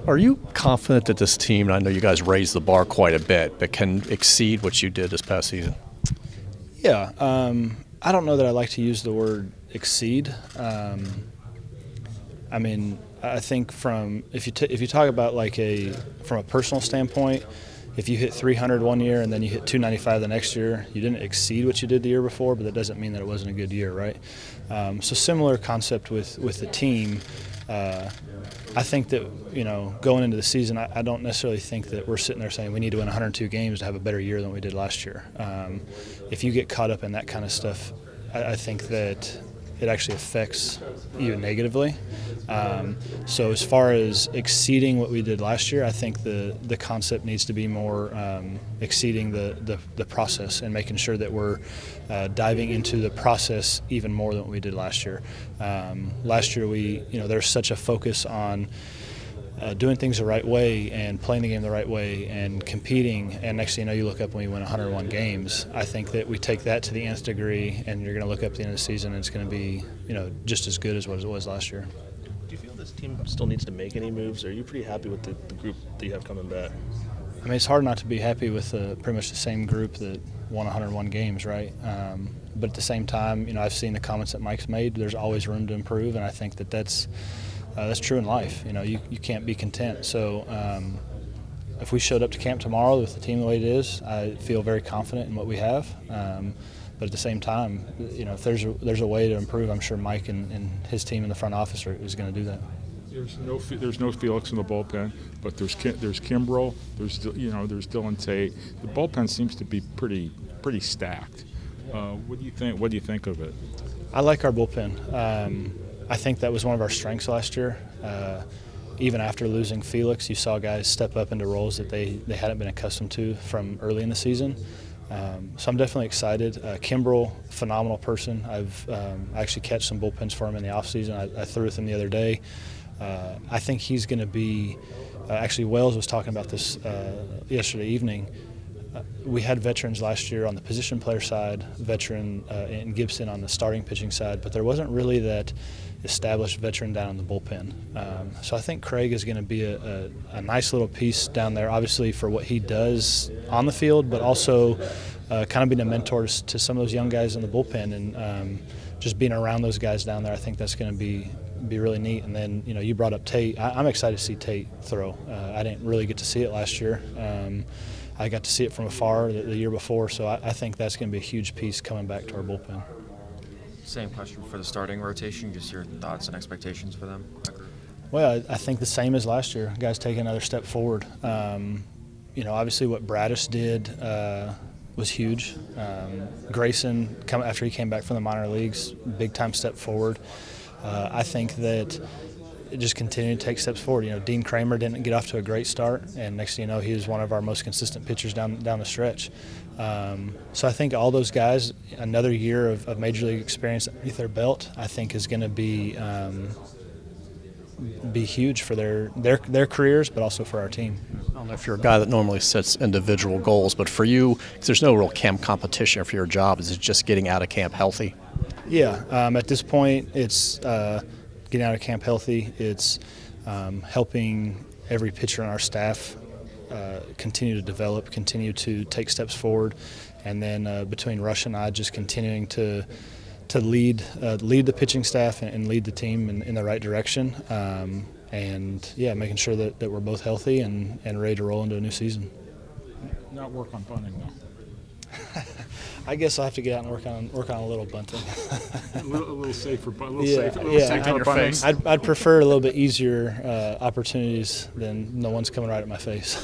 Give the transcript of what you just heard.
Are you confident that this team, and I know you guys raised the bar quite a bit, but can exceed what you did this past season? Yeah. I don't know that I like to use the word exceed. I mean, I think if you talk about from a personal standpoint, if you hit 300 one year and then you hit 295 the next year, you didn't exceed what you did the year before, but that doesn't mean that it wasn't a good year, right? So similar concept with the team. I think that, going into the season, I don't necessarily think that we're sitting there saying we need to win 102 games to have a better year than we did last year. If you get caught up in that kind of stuff, I think that it actually affects you negatively. So as far as exceeding what we did last year, I think the concept needs to be more exceeding the process and making sure that we're diving into the process even more than what we did last year. Last year there's such a focus on doing things the right way and playing the game the right way and competing, and next thing you know, you look up and we win 101 games. I think that we take that to the nth degree, and you're going to look up at the end of the season and it's going to be just as good as what it was last year. Do you feel this team still needs to make any moves, or are you pretty happy with the group that you have coming back? I mean, it's hard not to be happy with pretty much the same group that won 101 games, right? But at the same time, I've seen the comments that Mike's made. There's always room to improve, and I think that that's true in life. You can't be content. So if we showed up to camp tomorrow with the team the way it is, I feel very confident in what we have. But at the same time, if there's a way to improve, I'm sure Mike and his team in the front office is going to do that. There's no Felix in the bullpen, but there's Kimbrel, there's Dylan Tate. The bullpen seems to be pretty stacked. What do you think of it? I like our bullpen. I think that was one of our strengths last year. Even after losing Felix, you saw guys step up into roles that they hadn't been accustomed to from early in the season. So I'm definitely excited. Kimbrel, phenomenal person. I've actually catch some bullpens for him in the offseason. I threw with him the other day. I think he's going to be actually, Wells was talking about this yesterday evening. We had veterans last year on the position player side, veteran in Gibson on the starting pitching side, but there wasn't really that established veteran down in the bullpen. So I think Craig is going to be a nice little piece down there, obviously for what he does on the field, but also kind of being a mentor to some of those young guys in the bullpen, and just being around those guys down there. I think that's going to be really neat. And then you brought up Tate. I'm excited to see Tate throw. I didn't really get to see it last year. I got to see it from afar the year before, so I think that's going to be a huge piece coming back to our bullpen. Same question for the starting rotation, just your thoughts and expectations for them? Well, I think the same as last year. Guys take another step forward. Obviously what Bradis did was huge. Grayson, after he came back from the minor leagues, big-time step forward. I think that it just continued to take steps forward. Dean Kramer didn't get off to a great start, and next thing you know, he was one of our most consistent pitchers down the stretch. So I think all those guys, another year of major league experience underneath their belt, I think is going to be huge for their careers, but also for our team. I don't know if you're a guy that normally sets individual goals, but for you, because there's no real camp competition for your job, is it just getting out of camp healthy? Yeah, at this point, it's getting out of camp healthy. It's helping every pitcher on our staff continue to develop, continue to take steps forward, and then between Rush and I, just continuing to lead the pitching staff and lead the team in the right direction, and making sure that we're both healthy and ready to roll into a new season. Not work on bunting though. I guess I'll have to get out and work on a little bunting. a little safer, safer bunting. I'd prefer a little bit easier opportunities than the ones coming right at my face.